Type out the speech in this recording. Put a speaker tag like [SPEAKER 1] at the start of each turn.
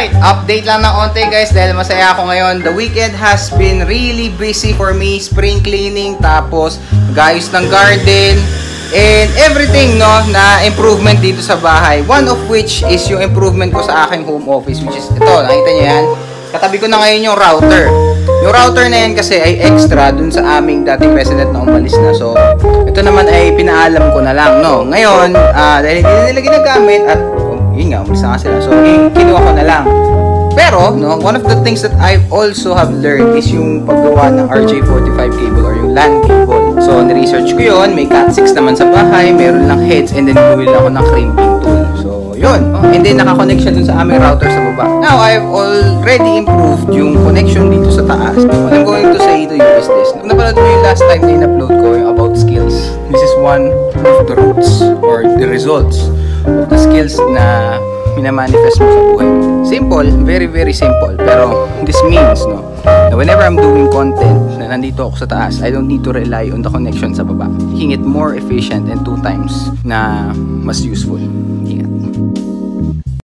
[SPEAKER 1] Alright, update lang ng onte guys dahil masaya ako ngayon. The weekend has been really busy for me. Spring cleaning, tapos gayos ng garden, and everything no na improvement dito sa bahay. One of which is yung improvement ko sa aking home office, which is ito, nakita niyo yan? Katabi ko na ngayon yung router. Yung router na yan kasi ay extra dun sa aming dating resident na umalis na. So, ito naman ay pinaalam ko na lang, no? Ngayon, dahil hindi na nila ginagamit at yun nga, umalis na nga sila. So, kinuha ko na lang. Pero, no, one of the things that I also have learned is yung paggawa ng RJ45 cable or yung LAN cable. So, ni-research ko yun. May Cat6 naman sa bahay. Meron lang heads and then bumili ako ng crimping tool. So, yun. And then, nakakonect siya dun sa aming router sa baba. Now, I've already improved yung connection dito sa taas. What I'm going to say to you is this. Kung napanood mo yung last time na in-upload ko yung about skills, this is one of the roots or the results of the skills na minamanifest mo sa buhay mo. Simple, very very simple. Pero this means no, na whenever I'm doing content na nandito ako sa taas, I don't need to rely on the connection sa baba. Making it more efficient and 2 times na mas useful. Ingat.